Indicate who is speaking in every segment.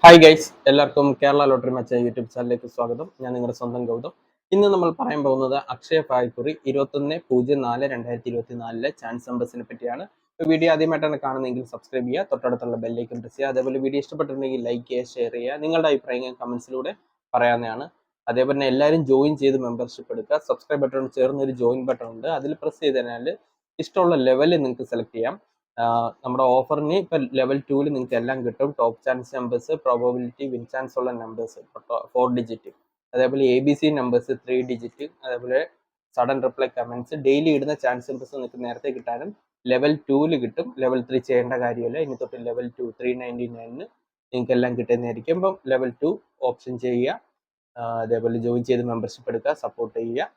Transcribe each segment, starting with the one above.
Speaker 1: Hi guys, എല്ലാവർക്കും Kerala lottery മച്ച YouTube ചാനലിലേക്ക് സ്വാഗതം. ഞാൻ നിങ്ങളുടെ സ്വന്തം ഗൗതം. ഇന്ന് നമ്മൾ പറയാൻ പോകുന്നത് അക്ഷയ ഭാഗ്യക്കുറി 21/04/2024 ചാൻസ് നമ്പേഴ്സിനെ പറ്റിയാണ്. വീഡിയോ ആദ്യമായിട്ടാണ് കാണുന്നതെങ്കിൽ സബ്സ്ക്രൈബ് ചെയ്യുക, തൊട്ടടുത്തുള്ള ബെല്ലൈക്കൺ പ്രസ് ചെയ്യുക. അതേപോലെ വീഡിയോ ഇഷ്ടപ്പെട്ടിട്ടുണ്ടെങ്കിൽ ലൈക്ക് ചെയ്യുക, ഷെയർ ചെയ്യുക. നിങ്ങളുടെ അഭിപ്രായങ്ങൾ കമന്റ്സിലൂടെ പറയാവുന്നതാണ്. അതേപോലെ തന്നെ എല്ലാവരും ജോയിൻ ചെയ്ത് മെമ്പർഷിപ്പ് എടുക്കുക. സബ്സ്ക്രൈബ് ബട്ടൺ ചേർന്ന് ഒരു ജോയിൻ ബട്ടൺ ഉണ്ട്, അതിൽ പ്രസ് ചെയ്ത് കഴിഞ്ഞാൽ ഇഷ്ടമുള്ള ലെവലിൽ നിങ്ങൾക്ക് സെലക്ട് ചെയ്യാം. നമ്മുടെ ഓഫറിന് ഇപ്പം ലെവൽ 2 നിങ്ങൾക്ക് എല്ലാം കിട്ടും. Top chance numbers, probability, win chance ഉള്ള നമ്പേഴ്സ് 4 ഡിജിറ്റ്, അതേപോലെ ABC നമ്പേഴ്സ് 3 ഡിജിറ്റ്, അതേപോലെ സഡൻ റിപ്ലൈ കമന്റ്സ്, ഡെയിലി ഇടുന്ന ചാൻസ് നമ്പേഴ്സ് നിങ്ങൾക്ക് നേരത്തെ കിട്ടാനും ലെവൽ 2 കിട്ടും. ലെവൽ 3 ചെയ്യേണ്ട കാര്യമില്ല. ഇനി തൊട്ട് ലെവൽ 2 399 നിങ്ങൾക്ക് എല്ലാം കിട്ടുന്നതായിരിക്കും. ഇപ്പം ലെവൽ 2 ഓപ്ഷൻ ചെയ്യുക, അതേപോലെ ജോയിൻ ചെയ്ത് മെമ്പർഷിപ്പ് എടുക്കുക, സപ്പോർട്ട് ചെയ്യുക.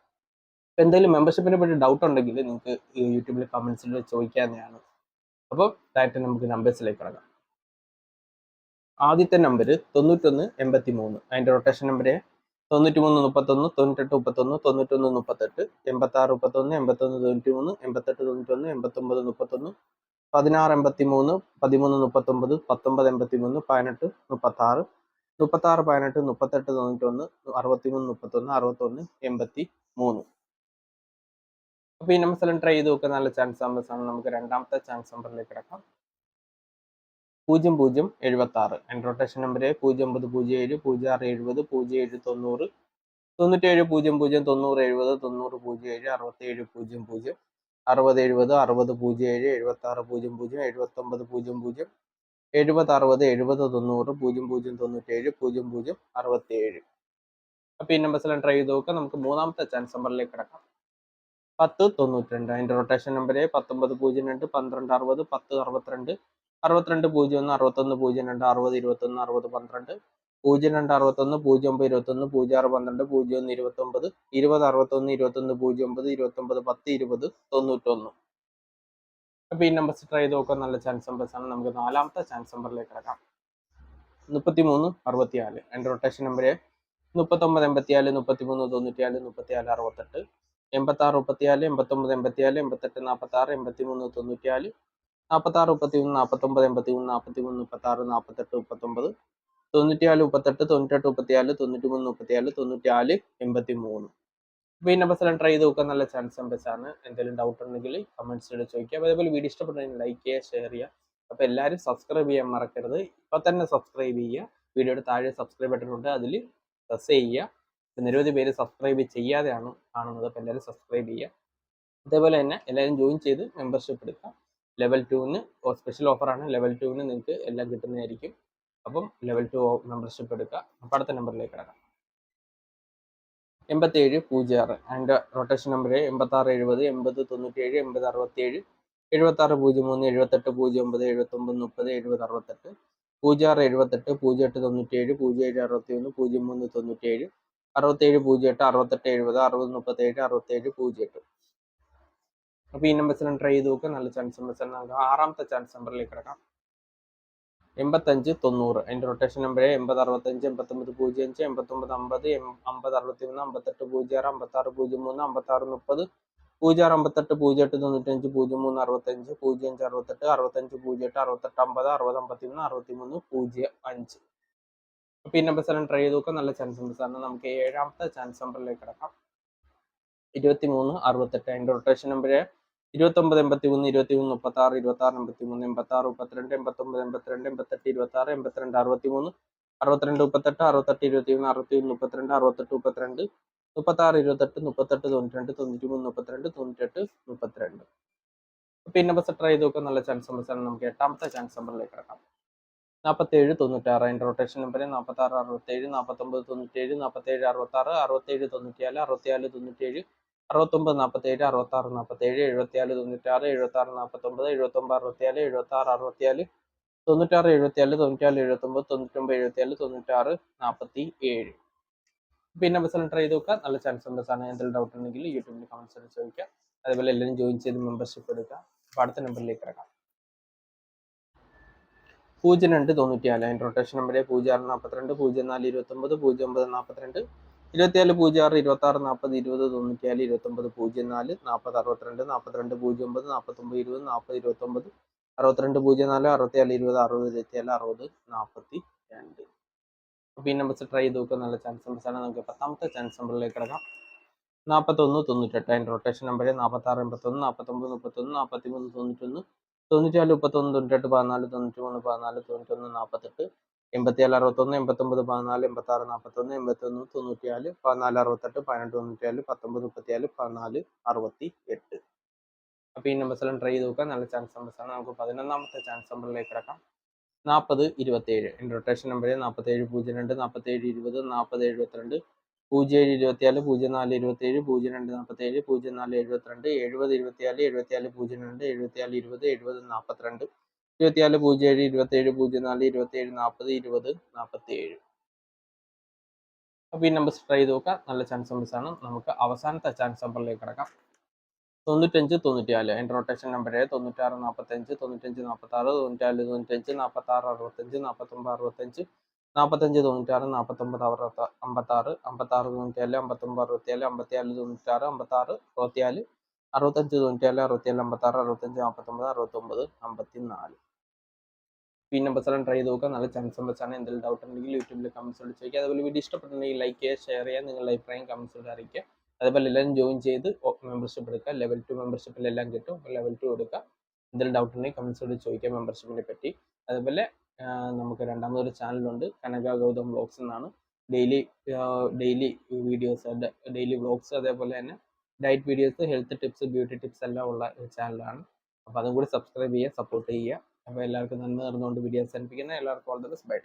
Speaker 1: എന്തെങ്കിലും മെമ്പർഷിപ്പിനെ പറ്റി ഡൗട്ട് ഉണ്ടെങ്കിൽ നിങ്ങൾക്ക് യൂട്യൂബിൽ കമന്റ്സിൽ ചോദിക്കാവുന്നതാണ്. അപ്പോൾ ഡയറക്റ്റ് നമുക്ക് നമ്പേഴ്സിലേക്ക് കിടക്കാം. ആദ്യത്തെ നമ്പർ 9183, അതിൻ്റെ റൊട്ടേഷൻ നമ്പർ 9331, 9831, 9138, 8631, 8193, 8891, 8931, 1683, 1339, 1983, 1836, 3618, 3891, 6331, 6181, 83. അപ്പോൾ ഈ നമ്പേഴ്സ് എല്ലാം ട്രൈ ചെയ്ത് നോക്കുക. നല്ല ചാൻസ് നമ്പേഴ്സ് ആണ്. നമുക്ക് രണ്ടാമത്തെ ചാൻസ് നമ്പറിലേക്ക് കിടക്കാം. 0076, അതിൻ്റെ റൊട്ടേഷൻ നമ്പർ 0907, 0670, 0790, 9700, 9070, 9007, 6700, 6070, 6007, 7600, 7900, 7060, 7090, 0097, 0067. അപ്പോൾ ഈ നമ്പേഴ്സ് എല്ലാം ട്രൈ ചെയ്ത് നോക്കുക. നമുക്ക് മൂന്നാമത്തെ ചാൻസ് നമ്പറിലേക്ക് കിടക്കാം. 1092, അതിൻ്റെ റൊട്ടേഷൻ നമ്പർ 1902, 1260, 1062, 6201, 6102, 6021, 6012, 0261, 0921, 0612, 0129, 2061, 2109, 2910, 2091. അപ്പോൾ ഈ നമ്പേഴ്സ് ട്രൈ ചെയ്ത് നോക്കാൻ നല്ല ചാൻസ് നമ്പേഴ്സ് ആണ്. നമുക്ക് നാലാമത്തെ ചാൻസ് നമ്പറിലേക്ക് കിടക്കാം. 3364, അതിൻ്റെ റൊട്ടേഷൻ നമ്പർ 3984, 3394, 3468, 8634, 8984, 8846, 8394, 4631, 4983, 4336, 4839, 9438, 9834, 9334, 9483. അപ്പോൾ ഈ നമ്പേഴ്സ് എല്ലാം ട്രൈ ചെയ്ത് നോക്കാൻ നല്ല ചാൻസ് നമ്പേഴ്സ് ആണ്. എന്തെങ്കിലും ഡൗട്ട് ഉണ്ടെങ്കിൽ കമന്റ്സിൽ ചോദിക്കുക. അതേപോലെ വീഡിയോ ഇഷ്ടപ്പെട്ടെങ്കിൽ ലൈക്ക് ചെയ്യുക, ഷെയർ ചെയ്യുക. അപ്പോൾ എല്ലാവരും സബ്സ്ക്രൈബ് ചെയ്യാൻ മറക്കരുത്. ഇപ്പോൾ തന്നെ സബ്സ്ക്രൈബ് ചെയ്യുക. വീഡിയോയുടെ താഴെ സബ്സ്ക്രൈബ് ബട്ടൺ ഉണ്ട്, അതിൽ പ്രസ് ചെയ്യുക. നിരവധി പേര് സബ്സ്ക്രൈബ് ചെയ്യാതെയാണ് കാണുന്നത്. അപ്പോൾ എല്ലാവരും സബ്സ്ക്രൈബ് ചെയ്യുക. അതേപോലെ തന്നെ എല്ലാവരും ജോയിൻ ചെയ്ത് മെമ്പർഷിപ്പ് എടുക്കുക. ലെവൽ 2 സ്പെഷ്യൽ ഓഫറാണ്. ലെവൽ 2 നിങ്ങൾക്ക് എല്ലാം കിട്ടുന്നതായിരിക്കും. അപ്പം ലെവൽ 2 മെമ്പർഷിപ്പ് എടുക്കുക. അപ്പോൾ അടുത്ത നമ്പറിലേക്ക് കിടക്കാം. 8706, അതിൻ്റെ റൊട്ടേഷൻ നമ്പർ 8670, 8097, 8067, 7603, 7809, 7930, 7068, 0678, 0897, 0761, 0397, 6708, 6870, 6037, 6708. അപ്പോൾ ഈ നമ്പേഴ്സിലും ട്രൈ ചെയ്ത് നോക്കുക. നല്ല ചാൻസ് നമ്പേഴ്സ് ആണ്. നമുക്ക് ആറാമത്തെ ചാൻസ് നമ്പറിലേക്ക് കിടക്കാം. 8590, അതിൻ്റെ റൊട്ടേഷൻ നമ്പർ 8065, 8905, 8950, 5061, 5806, 5603, 5630, 0658, 0895, 0365, 0568, 6508, 6850, 6053, 6305. അപ്പോൾ ഈ നമ്പേഴ്സ് എല്ലാം ട്രൈ ചെയ്ത് നോക്കുക. നല്ല ചാൻസ് നമ്പേഴ്സ് ആണ്. നമുക്ക് ഏഴാമത്തെ ചാൻസ് നമ്പറിലേക്ക് കിടക്കാം. 2368, അതിൻ്റെ റൊട്ടേഷൻ നമ്പർ 2983, 2336, 2683, 8632, 8982, 8826, 8263, 6238, 6821, 6132, 6832, 3628, 3892, 9332, 9832. അപ്പോൾ ഈ നമ്പേഴ്സ് ട്രൈ ചെയ്ത് നോക്കുക. നല്ല ചാൻസ് നമ്പേഴ്സ് ആണ്. നമുക്ക് എട്ടാമത്തെ ചാൻസ് നമ്പറിലേക്ക് കിടക്കാം. 4796, അതിൻ്റെ റൊട്ടേഷൻ നമ്പർ 4667, 4997, 4766, 6794, 6497, 6947, 6647, 7496, 7649, 7664, 7664, 7664, 9674, 9479, 9974, 9647. പിന്നെ ബസ്സിൽ ട്രൈ ചെയ്ത് നോക്കുക. നല്ല ചാൻസ് നമ്പേഴ്സ് ആണ്. എന്തെങ്കിലും ഡൗട്ട് ഉണ്ടെങ്കിൽ യൂട്യൂബിൽ കമന്റ്സിൽ ചോദിക്കുക. അതേപോലെ എല്ലാവരും ജോയിൻ ചെയ്ത് മെമ്പർഷിപ്പ് എടുക്കുക. അപ്പോൾ അടുത്ത നമ്പറിലേക്ക് കിടക്കാം. 0294, അതിൻ്റെ റൊട്ടേഷൻ നമ്പർ 0642, 0429, 0942, 24 06 26 40 20 94, 29 04 40 62 42 09 49 20 40 29 62 04 64 20 60 24 60 42. അപ്പോൾ ഈ നമ്പേഴ്സ് ട്രൈ ചെയ്ത് നോക്കുക, നല്ല ചാൻസ് നമ്പേഴ്സാണ്. നമുക്ക് 10ാമത്തെ ചാൻസ് നമ്പറിലേക്ക് കിടക്കാം. 41 98 അതിൻ്റെ റൊട്ടേഷൻ നമ്പർ 46 81 49 31 43 91 94 31 98 14 93 14 91 48 87 61 89 14 86 41 81 94 14 68 18 94 19 34 14 68. അപ്പോൾ ഈ നമ്പേഴ്സെല്ലാം ട്രൈ ചെയ്ത് നോക്കുക, നല്ല ചാൻസ് നമ്പേഴ്സാണ്. നമുക്ക് 11ാമത്തെ ചാൻസ് നമ്പറിലേക്ക് കിടക്കാം. 40 27 എൻ്റെ റൊട്ടേഷൻ നമ്പർ 47 02 47 20 40 72 07 24 04 27 02 47 04 72 70 24 74 02 74 20 70 42 24 07 27 04 27 40 20 47. അപ്പോൾ ഈ നമ്പേഴ്സ് ട്രൈ ചെയ്ത് നോക്കുക, നല്ല ചാൻസ് നമ്പേഴ്സാണ്. നമുക്ക് അവസാനത്തെ ചാൻസ് നമ്പറിലേക്ക് കിടക്കാം. 95 94 അതിൻ്റെ റൊട്ടേഷൻ നമ്പർ 96 45 95 46 94 95 46 65 49 65 45 96 49 56 56 94 59 64 54 96 56 64 65 94 67 56 65 49 54. ഈ നമ്പേഴ്സ് എല്ലാം ട്രൈ ചെയ്ത് നോക്കുക, നല്ല ചാൻസ് നമ്പേഴ്സാണ്. എന്തെങ്കിലും ഡൗട്ട് ഉണ്ടെങ്കിൽ യൂട്യൂബിൽ കമൻസിലൂടെ ചോദിക്കുക. അതുപോലെ വീഡിയോ ഇഷ്ടപ്പെട്ടിട്ടുണ്ടെങ്കിൽ ലൈക്ക് ചെയ്യുക, ഷെയർ ചെയ്യുക, നിങ്ങളുടെ അഭിപ്രായം കമൻസിലൂടെ അറിയിക്കുക. അതേപോലെ എല്ലാവരും ജോയിൻ ചെയ്ത് മെമ്പർഷിപ്പ് എടുക്കുക. ലെവൽ 2 മെമ്പർഷിപ്പിലെല്ലാം കിട്ടും. ലെവൽ 2 എടുക്കുക. എന്തെങ്കിലും ഡൗട്ട് ഉണ്ടെങ്കിൽ കമൻസിലൂടെ ചോദിക്കുക മെമ്പർഷിപ്പിനെ പറ്റി. അതുപോലെ നമുക്ക് രണ്ടാമതൊരു ചാനലുണ്ട്, കനക ഗൗതം വ്ളോഗ്സ് എന്നാണ്. ഡെയിലി വീഡിയോസ്, ഡെയിലി വ്ളോഗ്സ്, അതേപോലെ തന്നെ diet videos, health tips, beauty tips എല്ലാം ഉള്ള ചാനലാണ്. അപ്പോൾ അതും കൂടി സബ്സ്ക്രൈബ് ചെയ്യുക, സപ്പോർട്ട് ചെയ്യുക. അപ്പോൾ എല്ലാവർക്കും നന്ദി നേർന്നുകൊണ്ട് വീഡിയോ അവസാനിപ്പിക്കുന്നത്. എല്ലാവർക്കും ഓൾ ദ ബെസ്റ്റ്. ബൈ.